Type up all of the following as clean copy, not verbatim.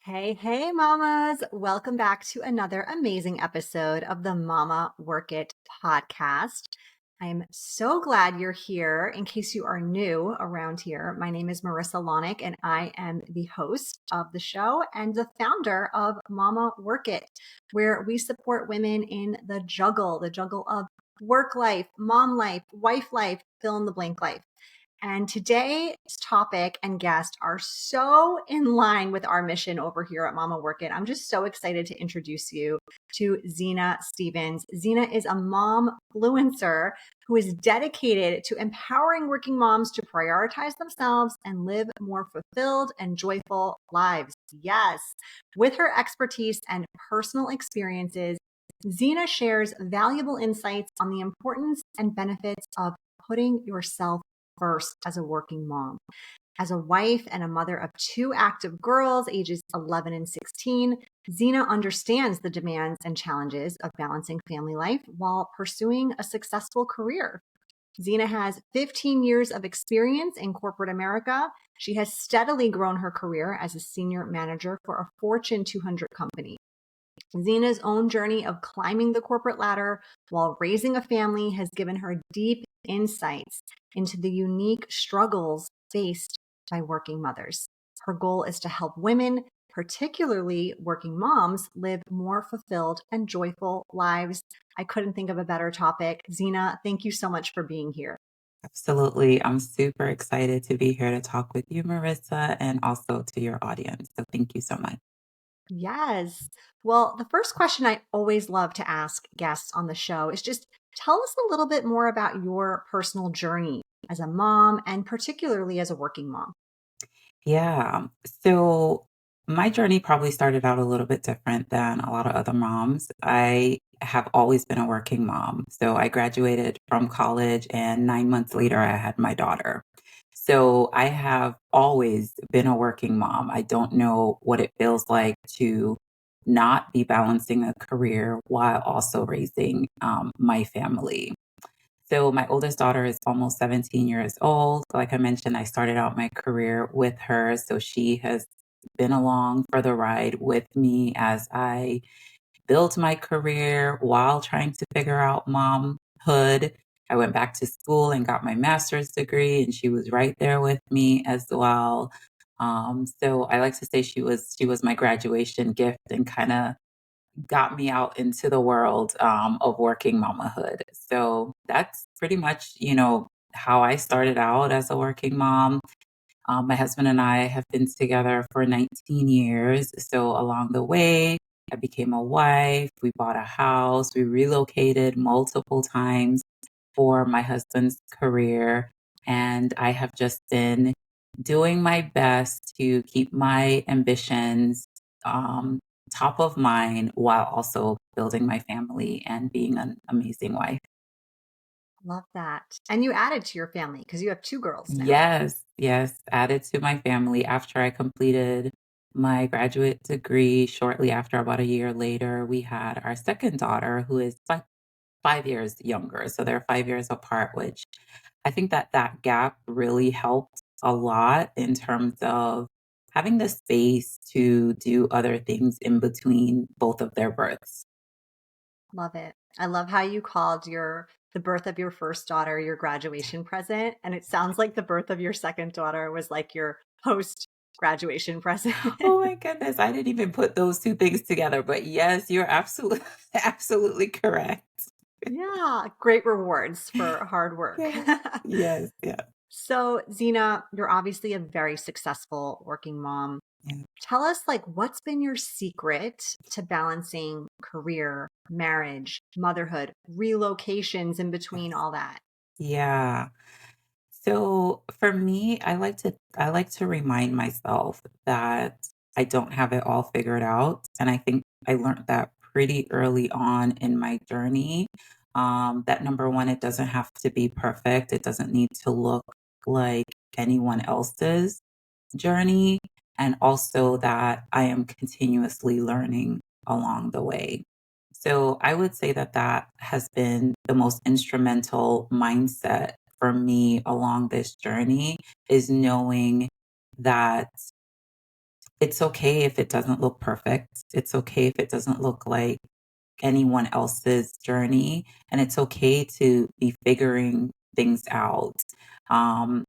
Hey, hey, mamas. Welcome back to another amazing episode of the Mama Work It podcast. I am so glad you're here. In case you are new around here, my name is Marissa Lonick, and I am the host of the show and the founder of Mama Work It, where we support women in the juggle of work life, mom life, wife life, fill in the blank life. And today's topic and guest are so in line with our mission over here at Mama Work It. I'm just so excited to introduce you to Zena Stevens. Zena is a mom influencer who is dedicated to empowering working moms to prioritize themselves and live more fulfilled and joyful lives. Yes. With her expertise and personal experiences, Zena shares valuable insights on the importance and benefits of putting yourself first as a working mom. As a wife and a mother of two active girls, ages 11 and 16, Zena understands the demands and challenges of balancing family life while pursuing a successful career. Zena has 15 years of experience in corporate America. She has steadily grown her career as a senior manager for a Fortune 200 company. Zena's own journey of climbing the corporate ladder while raising a family has given her deep insights into the unique struggles faced by working mothers. Her goal is to help women, particularly working moms, live more fulfilled and joyful lives. I couldn't think of a better topic. Zena, thank you so much for being here. Absolutely. I'm super excited to be here to talk with you, Marissa, and also to your audience. So thank you so much. Yes. Well, the first question I always love to ask guests on the show is just tell us a little bit more about your personal journey as a mom and particularly as a working mom. Yeah. So my journey probably started out a little bit different than a lot of other moms. I have always been a working mom. So I graduated from college, and 9 months later, I had my daughter. So I have always been a working mom. I don't know what it feels like to not be balancing a career while also raising my family. So my oldest daughter is almost 17 years old. Like I mentioned, I started out my career with her. So she has been along for the ride with me as I built my career while trying to figure out momhood. I went back to school and got my master's degree, and she was right there with me as well. So I like to say she was my graduation gift and kind of got me out into the world of working mamahood. So that's pretty much, how I started out as a working mom. My husband and I have been together for 19 years. So along the way, I became a wife. We bought a house. We relocated multiple times for my husband's career. And I have just been doing my best to keep my ambitions um, top of mind while also building my family and being an amazing wife. Love that. And you added to your family because you have two girls now. Yes, yes, added to my family after I completed my graduate degree. Shortly after, about a year later, we had our second daughter, who is 5 years younger. So they're 5 years apart, which I think that that gap really helped a lot in terms of having the space to do other things in between both of their births. Love it. I love how you called the birth of your first daughter your graduation present. And it sounds like the birth of your second daughter was like your post graduation present. Oh my goodness, I didn't even put those 2 things together, but yes, you're absolutely absolutely correct. Yeah, great rewards for hard work. Yeah. Yes, yeah, So, Zena, you're obviously a very successful working mom. yeah. Tell us, like, what's been your secret to balancing career, marriage, motherhood, relocations in between Yes. all that? Yeah. So for me, I like to remind myself that I don't have it all figured out, and I think I learned that pretty early on in my journey. That number one, it doesn't have to be perfect. It doesn't need to look like anyone else's journey, and also that I am continuously learning along the way. So I would say that that has been the most instrumental mindset for me along this journey is knowing that it's okay if it doesn't look perfect. It's okay if it doesn't look like anyone else's journey, and it's okay to be figuring things out. Um,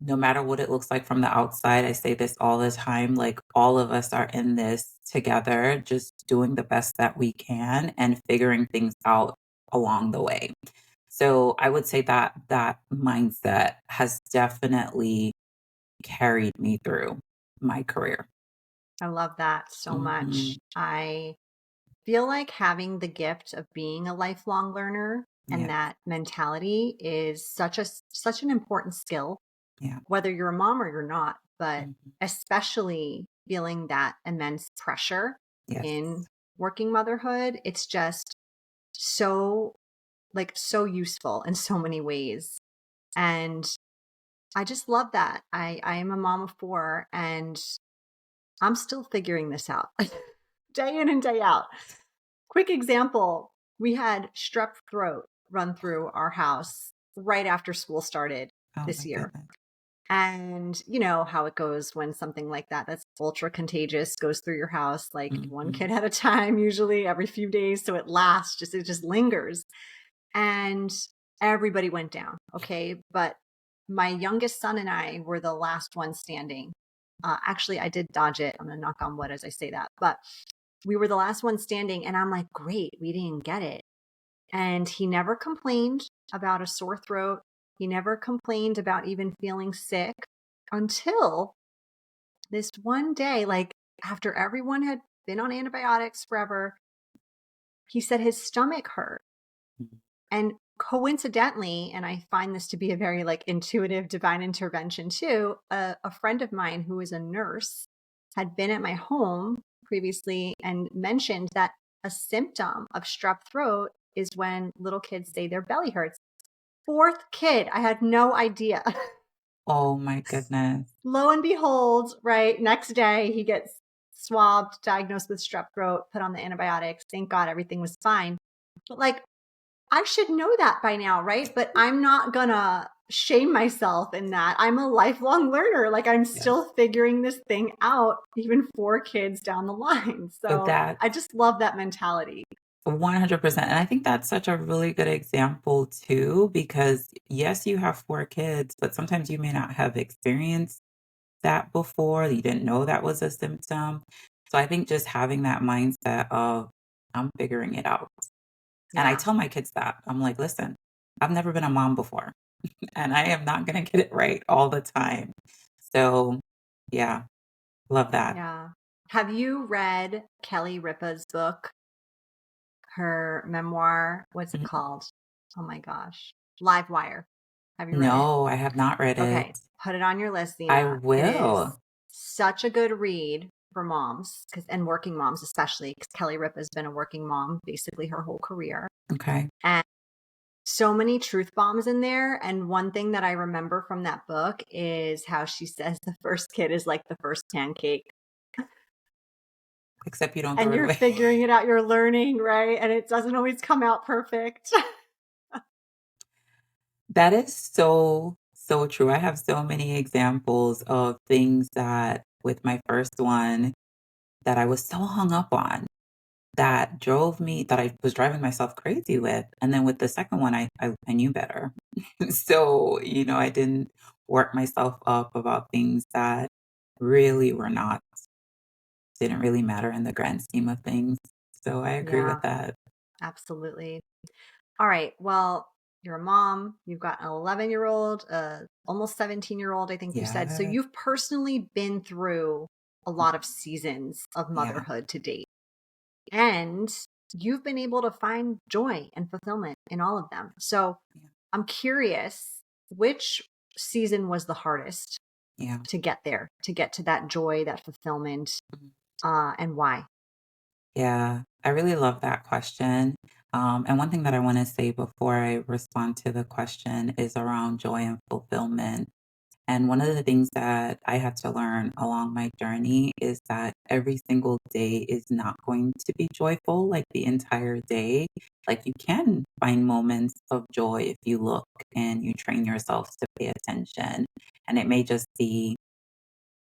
no matter what it looks like from the outside, I say this all the time, like all of us are in this together, just doing the best that we can and figuring things out along the way. So I would say that that mindset has definitely carried me through my career. I love that so much. Mhm. I feel like having the gift of being a lifelong learner and Yeah, that mentality is such an important skill, yeah. whether you're a mom or you're not, but Mhm. especially feeling that immense pressure Yes. in working motherhood. It's just so so useful in so many ways. And I just love that. I am a mom of four and I'm still figuring this out day in and day out. Quick example, we had strep throat run through our house right after school started Oh this my year. goodness. And you know how it goes when something like that that's ultra contagious goes through your house, like one Mhm. kid at a time, usually every few days. So it lasts, it just lingers. And everybody went down. Okay. But my youngest son and I were the last ones standing. Actually, I did dodge it. I'm going to knock on wood as I say that. But we were the last ones standing. And I'm like, great, we didn't get it. And he never complained about a sore throat. He never complained about even feeling sick until this one day, like after everyone had been on antibiotics forever, he said his stomach hurt. Mhm. And coincidentally, and I find this to be a very like intuitive divine intervention too, a friend of mine who is a nurse had been at my home previously and mentioned that a symptom of strep throat is when little kids say their belly hurts. Fourth kid, I had no idea. Oh my goodness. Lo and behold, right, next day he gets swabbed, diagnosed with strep throat, put on the antibiotics. Thank God everything was fine. But like I should know that by now, right? But I'm not gonna shame myself in that. I'm a lifelong learner. Like I'm Yes. still figuring this thing out, even 4 kids down the line. So So that I just love that mentality. 100%. And I think that's such a really good example too, because yes, you have 4 kids, but sometimes you may not have experienced that before. You didn't know that was a symptom. So I think just having that mindset of, I'm figuring it out. And I Yeah. tell my kids that. I'm like, listen, I've never been a mom before, and I am not going to get it right all the time. So, yeah, love that. Yeah. Have you read Kelly Ripa's book, her memoir? What's it Mhm. called? Oh my gosh. Live Wire. Have you read it? No, I have not read Okay. it. Put it on your list, I Zena. It is will. such a good read for moms and working moms, especially because Kelly Ripa has been a working mom basically her whole career. Okay. And so many truth bombs in there. And one thing that I remember from that book is how she says the first kid is like the first pancake. Except you don't And throw it you're away. figuring it out, you're learning, right? And it doesn't always come out perfect. That is so, so true. I have so many examples of things that with my first one that I was so hung up on that drove me that I was driving myself crazy with. And then with the second one, I knew better. So, I didn't work myself up about things that really were not, didn't really matter in the grand scheme of things. So I agree with Yeah, that. absolutely. All right. Well, you're a mom, you've got an 11-year-old, almost 17-year-old, I think you said. So Yeah. you've personally been through a lot of seasons of Yeah. motherhood to date. And you've been able to find joy and fulfillment in all of them. So Yeah. I'm curious, which season was the hardest Yeah. to get there, to get to that joy, that fulfillment, Mhm. and why? Yeah, I really love that question. And one thing that I want to say before I respond to the question is around joy and fulfillment. And one of the things that I had to learn along my journey is that every single day is not going to be joyful, like the entire day. Like you can find moments of joy if you look and you train yourself to pay attention. And it may just be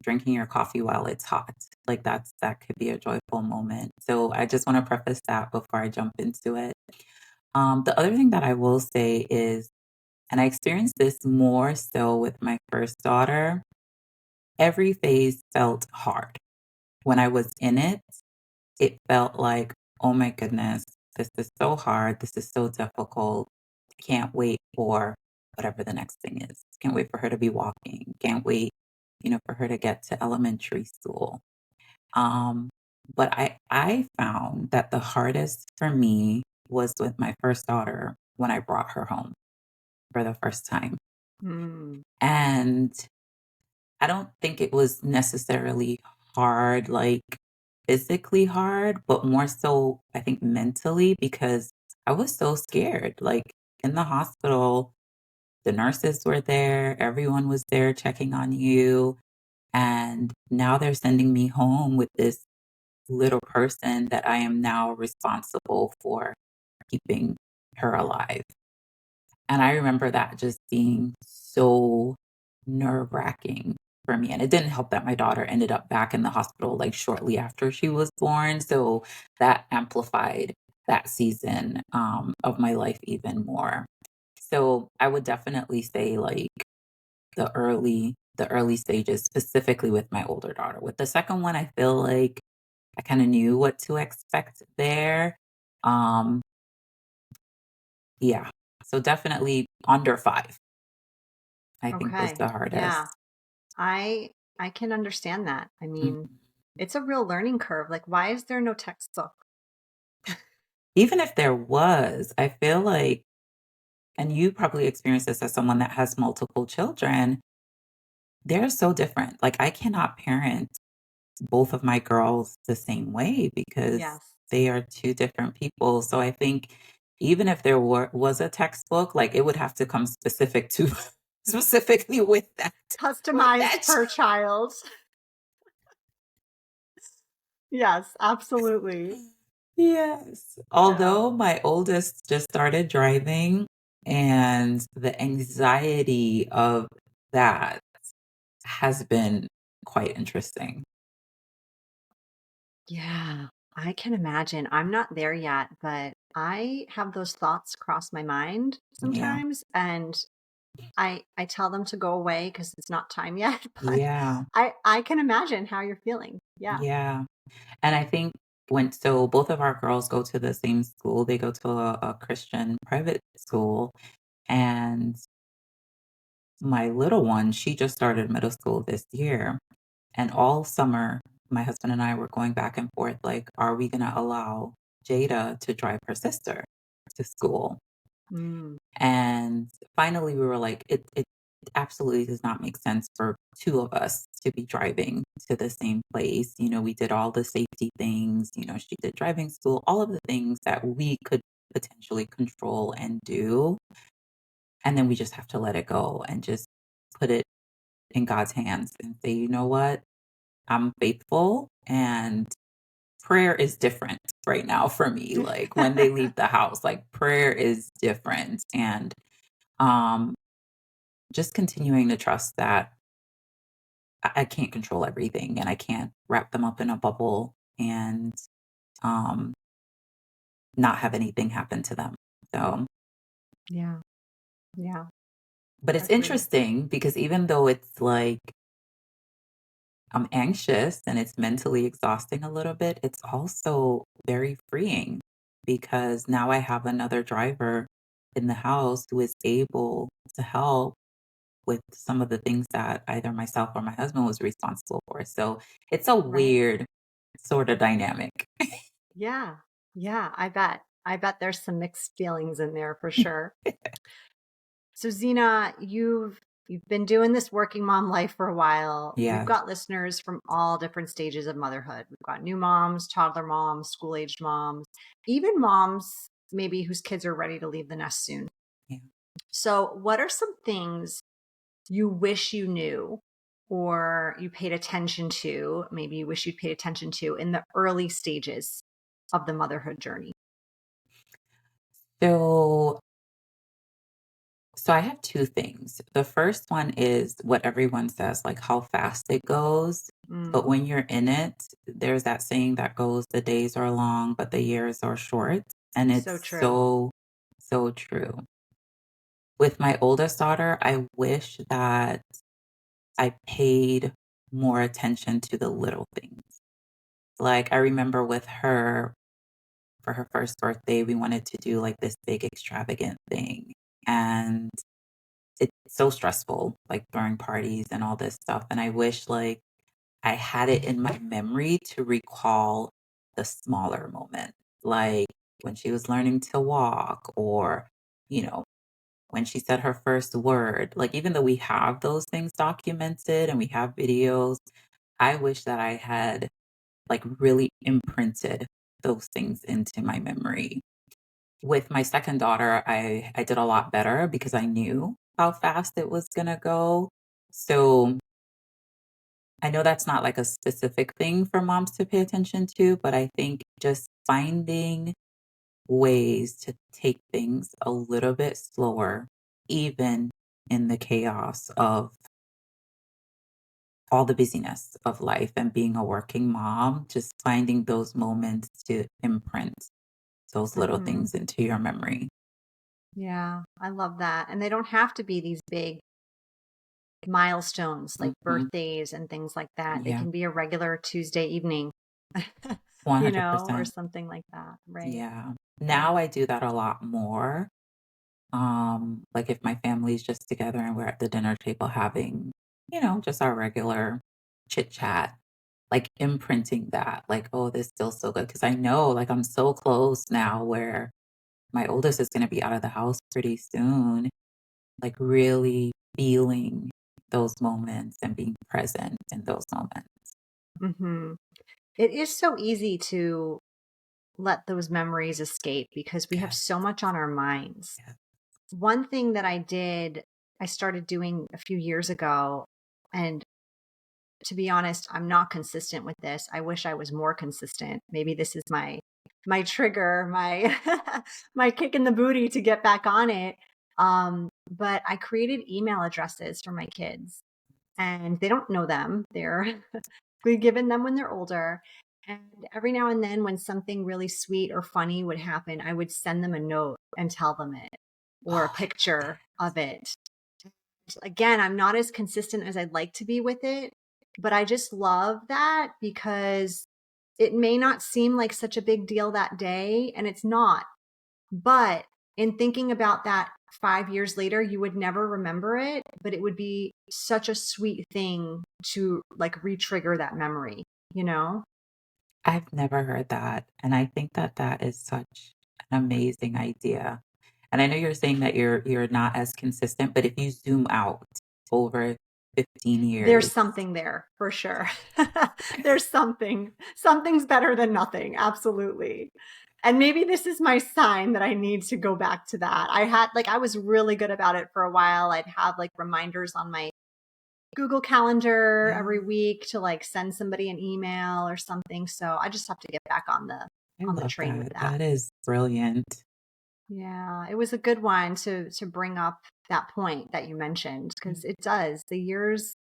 drinking your coffee while it's hot. Like that could be a joyful moment. So I just want to preface that before I jump into it. The other thing that I will say is, and I experienced this more so with my first daughter, every phase felt hard. When I was in it, it felt like, oh my goodness, this is so hard. This is so difficult. Can't wait for whatever the next thing is. Can't wait for her to be walking. Can't wait, for her to get to elementary school. Um, but I found that the hardest for me was with my first daughter when I brought her home for the first time. Mm, And I don't think it was necessarily hard, like physically hard, but more so, I think mentally, because I was so scared. Like in the hospital, the nurses were there, everyone was there checking on you. And now they're sending me home with this little person that I am now responsible for keeping her alive. And I remember that just being so nerve-wracking for me, and it didn't help that my daughter ended up back in the hospital, like, shortly after she was born, so that amplified that season, of my life even more. So, I would definitely say, like, the early stages, specifically with my older daughter. With the second one, I feel like I kinda knew what to expect there. Um, yeah. So, definitely under 5. I think was okay. the Yeah. hardest. I I can understand that. I Mhm. mean, it's a real learning curve. Like, why is there no textbook? Even if there was, I feel like, and you probably experienced this as someone that has multiple children, they're so different. Like, I cannot parent both of my girls the same way because Yes. they are 2 different people. So I think even if there was a textbook, like, it would have to come specific to specifically with that Customized per child. Yes, absolutely. Yes. Yeah. Although my oldest just started driving, and the anxiety of that has been quite interesting. Yeah. I can imagine. I'm not there yet, but I have those thoughts cross my mind Yeah. sometimes, and I tell them to go away because it's not time yet, but Yeah. I can imagine how you're feeling. Yeah. Yeah. And I think both of our girls go to the same school. They go to a Christian private school, and my little one, she just started middle school this year. And all summer, my husband and I were going back and forth like, are we gonna allow Jada to drive her sister to school? Mm, And finally, we were like, it absolutely does not make sense for 2 of us to be driving to the same place. We did all the safety things, she did driving school, all of the things that we could potentially control and do. And then we just have to let it go and just put it in God's hands and say, you know what? I'm faithful, and prayer is different right now for me. Like when they leave the house, like prayer is different. And um just continuing to trust that I can't control everything and I can't wrap them up in a bubble and um not have anything happen to them. So, yeah. Yeah. but it's Agreed. interesting because even though it's like I'm anxious and it's mentally exhausting a little bit, it's also very freeing because now I have another driver in the house who is able to help with some of the things that either myself or my husband was responsible for. So it's a Right. weird sort of dynamic. Yeah. Yeah. I bet. I bet there's some mixed feelings in there for sure. So Zena, you've been doing this working mom life for a while. We've Yeah, got listeners from all different stages of motherhood. We've got new moms, toddler moms, school-aged moms, even moms maybe whose kids are ready to leave the nest soon. yeah. So, what are some things you wish you knew or you paid attention to, maybe you wish you'd paid attention to in the early stages of the motherhood journey? So So I have 2 things. The first one is what everyone says, like how fast it goes. But Mm, when you're in it, there's that saying that goes, "The days are long, but the years are short." And so it's true. so, so true. With my oldest daughter, I wish that I paid more attention to the little things. Like, I remember with her, for her first birthday, we wanted to do like this big extravagant thing. And it's so stressful, like during parties and all this stuff. And I wish like I had it in my memory to recall the smaller moments, like when she was learning to walk or, you know, when she said her first word. Like, even though we have those things documented and we have videos, I wish that I had like really imprinted those things into my memory. With my second daughter, I did a lot better because I knew how fast it was gonna go. So, I know that's not like a specific thing for moms to pay attention to, but I think just finding ways to take things a little bit slower, even in the chaos of all the busyness of life and being a working mom, just finding those moments to imprint those little Hmm. things into your memory. Yeah, I love that. And they don't have to be these big milestones like Mhm. birthdays and things like that. They Yeah, can be a regular Tuesday evening, or 100%. something like that, right? Yeah. Yeah. Now I do that a lot more. Like if my family's just together and we're at the dinner table having, just our regular chit chat, like imprinting that, like, oh, this feels so good. Cause I know like I'm so close now where my oldest is going to be out of the house pretty soon, like really feeling those moments and being present in those moments. Hmm. It is so easy to let those memories escape because we have Yes. so much on our minds. Yes. One thing that I started doing a few years ago, and to be honest, I'm not consistent with this. I wish I was more consistent. Maybe this is my trigger, my my kick in the booty to get back on it. But I created email addresses for my kids, and they don't know them. They're we given them when they're older. And every now and then, when something really sweet or funny would happen, I would send them a note and tell them it or a Oh, I love picture of it. Again, I'm not as consistent as I'd like to be with it, but I just love that because it may not seem like such a big deal that day, and it's not. But in thinking about that 5 years later, you would never remember it, but it would be such a sweet thing to like re-trigger that memory, you know? I've never heard that, and I think that that is such an amazing idea. And I know you're saying that you're not as consistent, but if you zoom out over 15 There's years, something there for sure. yeah. There's something. Something's better than nothing. Absolutely. And maybe this is my sign that I need to go back to that. I was really good about it for a while. I'd have like reminders on my Google Calendar Yeah, every week to like send somebody an email or something. So I just have to get back I on the love train with that. that. That is brilliant. Yeah, it was a good one to bring up that point that you mentioned because Mm. it does. The years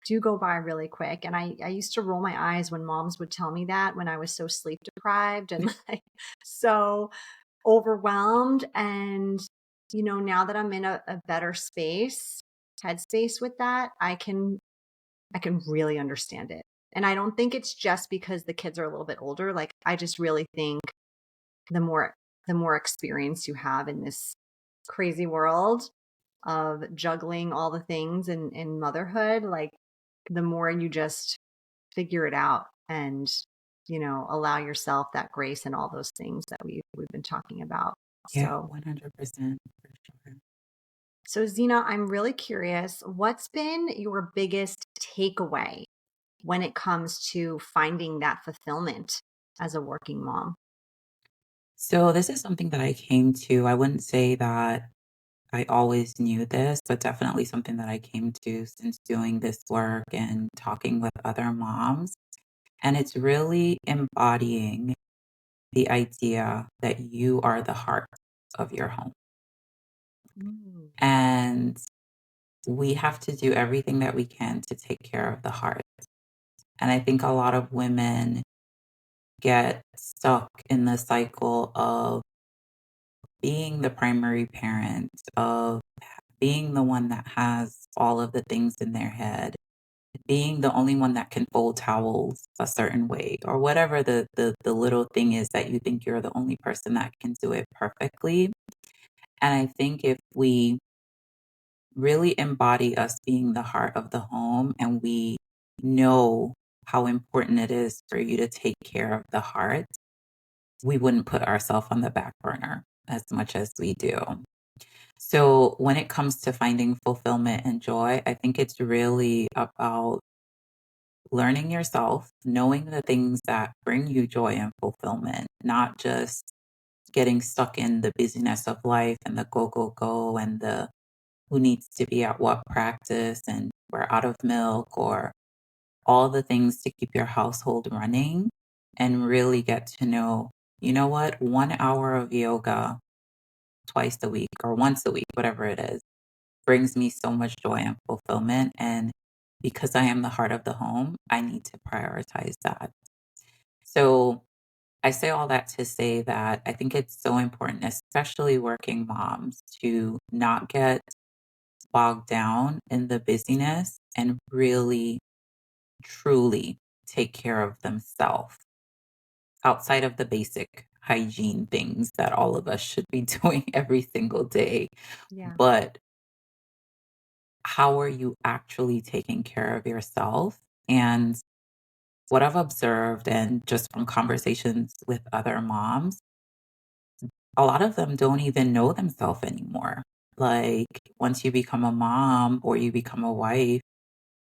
do go by really quick, and I used to roll my eyes when moms would tell me that when I was so sleep deprived and like so overwhelmed. And now that I'm in a better space, headspace with that, I can really understand it. And I don't think it's just because the kids are a little bit older. Like I just really think the more the more experience you have in this crazy world of juggling all the things in motherhood, like the more you just figure it out and allow yourself that grace and all those things that we've been talking about. Yeah, So 100% for sure. so Zena, I'm really curious, what's been your biggest takeaway when it comes to finding that fulfillment as a working mom? So this is something that I came to. I wouldn't say that I always knew this, but definitely something that I came to since doing this work and talking with other moms. And it's really embodying the idea that you are the heart of your home. And we have to do everything that we can to take care of the heart. And I think a lot of women get stuck in the cycle of being the primary parent, of being the one that has all of the things in their head, being the only one that can fold towels a certain way, or whatever the little thing is that you think you're the only person that can do it perfectly. And I think if we really embody us being the heart of the home and we know how important it is for you to take care of the heart, we wouldn't put ourselves on the back burner as much as we do. So, when it comes to finding fulfillment and joy, I think it's really about learning yourself, knowing the things that bring you joy and fulfillment, not just getting stuck in the busyness of life and the go, go, go and the who needs to be at what practice and we're out of milk or all the things to keep your household running and really get to know, you know what, 1 hour of yoga twice a week or once a week, whatever it is, brings me so much joy and fulfillment. And because I am the heart of the home, I need to prioritize that. So I say all that to say that I think it's so important, especially working moms, to not get bogged down in the busyness and really, truly take care of themselves outside of the basic hygiene things that all of us should be doing every single day. Yeah. But how are you actually taking care of yourself? And what I've observed, and just from conversations with other moms, a lot of them don't even know themselves anymore. Like once you become a mom or you become a wife,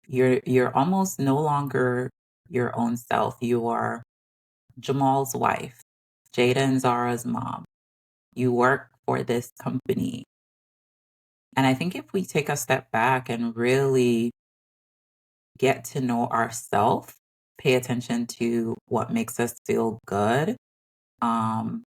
you're almost no longer your own self. You are Jamal's wife, Jada and Zara's mom. You work for this company. And I think if we take a step back and really get to know ourselves, pay attention to what makes us feel good, um,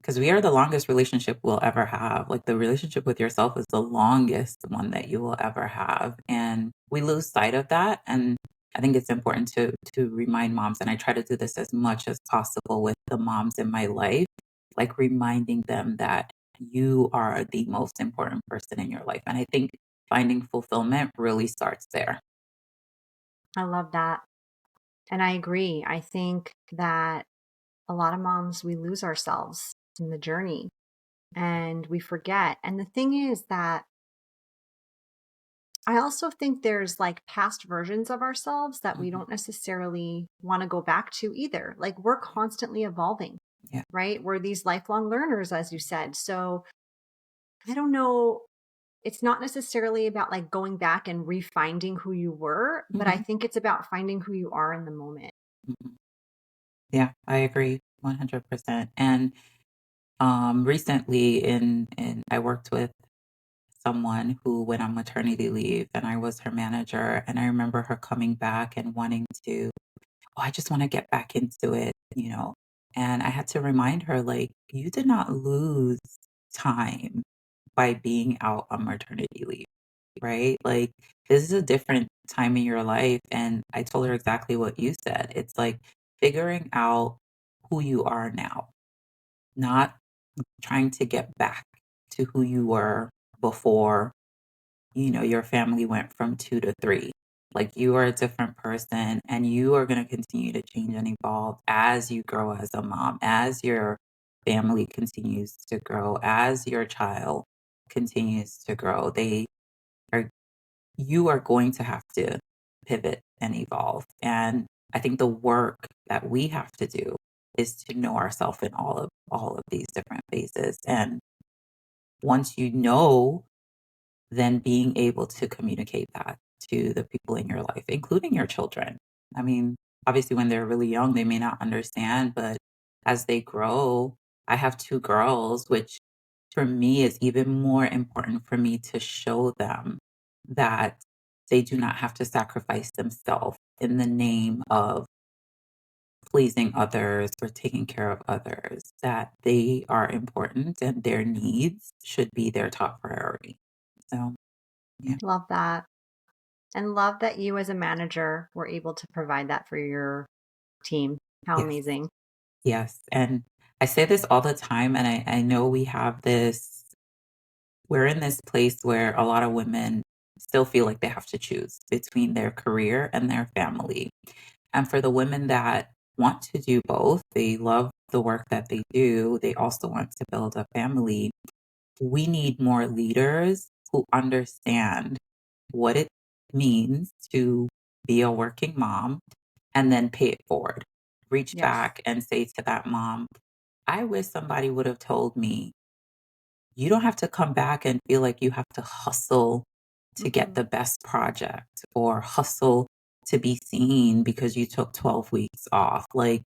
because we are the longest relationship we'll ever have. Like the relationship with yourself is the longest one that you will ever have. And we lose sight of that. And I think it's important to remind moms, and I try to do this as much as possible with the moms in my life, like reminding them that you are the most important person in your life. And I think finding fulfillment really starts there. I love that. And I agree. I think that a lot of moms, we lose ourselves in the journey and we forget. And the thing is that I also think there's like past versions of ourselves that we Mhm. don't necessarily want to go back to either. Like we're constantly evolving, Yeah. right? We're these lifelong learners, as you said. So I don't know. It's not necessarily about like going back and refinding who you were, but I Mhm. think it's about finding who you are in the moment. Mhm. Yeah, I agree 100%. And recently in I worked with someone who went on maternity leave and I was her manager and I remember her coming back and wanting to, oh, I just want to get back into it. And I had to remind her like you did not lose time by being out on maternity leave, right? Like this is a different time in your life and I told her exactly what you said. It's like figuring out who you are now, not trying to get back to who you were before, your family went from 2 to 3. Like, you are a different person, and you are gonna continue to change and evolve as you grow as a mom, as your family continues to grow, as your child continues to grow. They are You are going to have to pivot and evolve, and I think the work that we have to do is to know ourselves in all of these different phases, and once you know, then being able to communicate that to the people in your life, including your children. I mean, obviously, when they're really young, they may not understand, but as they grow, I have 2 girls, which for me is even more important for me to show them that they do not have to sacrifice themselves in the name of pleasing others or taking care of others, that they are important and their needs should be their top priority. So, yeah. Love that. And love that you as a manager were able to provide that for your team. How Yes. amazing. Yes. And I say this all the time, and I know we're in this place where a lot of women still feel like they have to choose between their career and their family. And for the women that want to do both, they love the work that they do, they also want to build a family. We need more leaders who understand what it means to be a working mom and then pay it forward. Reach Yes. back and say to that mom, I wish somebody would have told me, you don't have to come back and feel like you have to hustle to get Mhm. the best project or hustle to be seen because you took 12 weeks off. Like,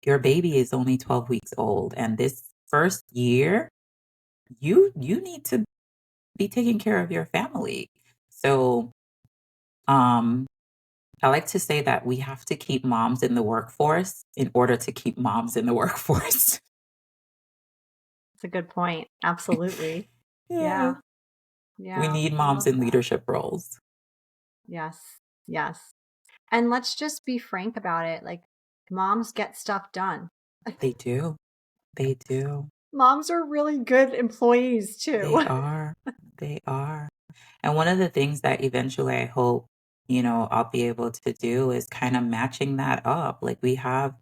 your baby is only 12 weeks old, and this first year, you need to be taking care of your family. So, um, I like to say that we have to keep moms in the workforce in order to keep moms in the workforce. That's a good point. Absolutely. Yeah. Yeah. We Yeah. need I moms love in that. leadership roles. Yes. Yes. And let's just be frank about it. Like, moms get stuff done. They do. They do. Moms are really good employees They too. are. They are. And one of the things that eventually I hope, I'll be able to do is kind of matching that up. Like, we have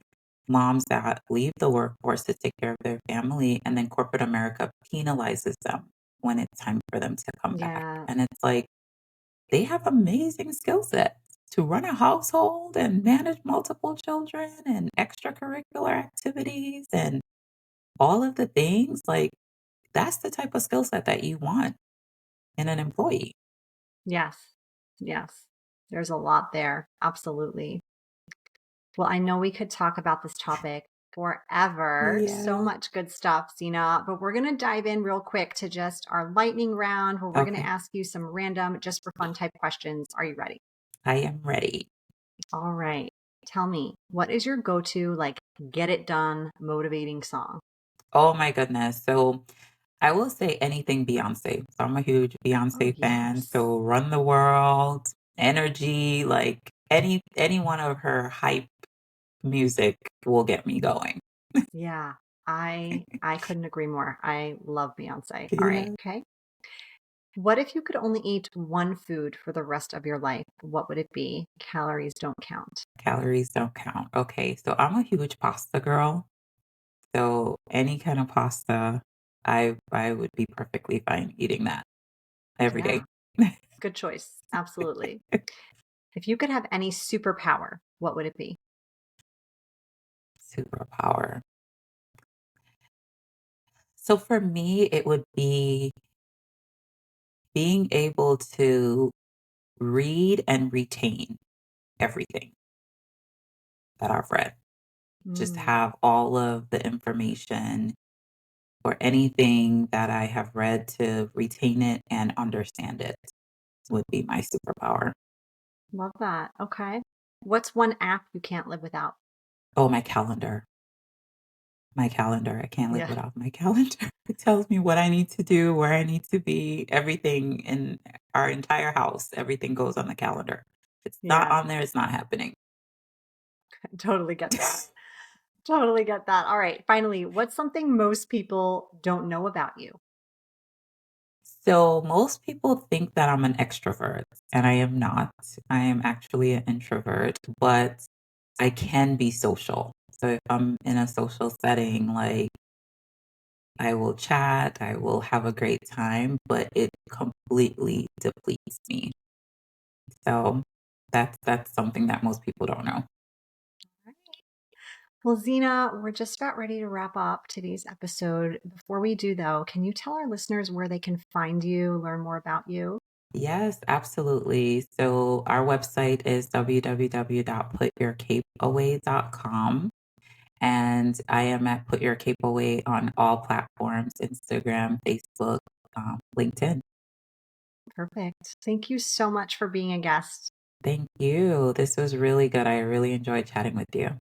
moms that leave the workforce to take care of their family, and then corporate America penalizes them when it's time for them to come back. Yeah. And it's like they have amazing skill sets to run a household and manage multiple children and extracurricular activities and all of the things. Like, that's the type of skill set that you want in an employee. Yes. Yes. There's a lot there. Absolutely. Well, I know we could talk about this topic forever. So Yeah. much good stuff, Zena. But we're going to dive in real quick to just our lightning round where we're going to Okay. ask you some random, just for fun type questions. Are you ready? I am ready. All right. Tell me, what is your go to, like, get it done, motivating song? Oh my goodness. So I will say anything Beyonce. So I'm a huge Oh, Beyonce fan. yes. So Run the World, Energy, like any one of her hype music will get me going. Yeah. I couldn't agree more. I love Beyonce. All right. Yeah. Okay. What if you could only eat one food for the rest of your life? What would it be? Calories don't count. Calories don't count. Okay. So I'm a huge pasta girl. So any kind of pasta, I would be perfectly fine eating that every Yeah. day. Good choice. Absolutely. If you could have any superpower, what would it be? Superpower. So for me, it would be being able to read and retain everything that I've read. Just Mm, have all of the information or anything that I have read to retain it and understand it would be my superpower. love that. Okay. What's one app you can't live without? Oh, my calendar. My calendar. I can't live Yeah. without my calendar. It tells me what I need to do, where I need to be, everything in our entire house. Everything goes on the calendar. If it's not Yeah. on there, it's not happening. Totally get that. Totally get that. All right. Finally, what's something most people don't know about you? So most people think that I'm an extrovert, and I am not. I am actually an introvert, but I can be social. So if I'm in a social setting, like, I will chat, I will have a great time, but it completely depletes me. So that's something that most people don't know. All right. Well, Zena, we're just about ready to wrap up today's episode. Before we do, though, can you tell our listeners where they can find you, learn more about you? Yes, absolutely. So our website is www.putyourcapeaway.com. And I am at Put Your Cape Away on all platforms, Instagram, Facebook, LinkedIn. Perfect. Thank you so much for being a guest. Thank you. This was really good. I really enjoyed chatting with you.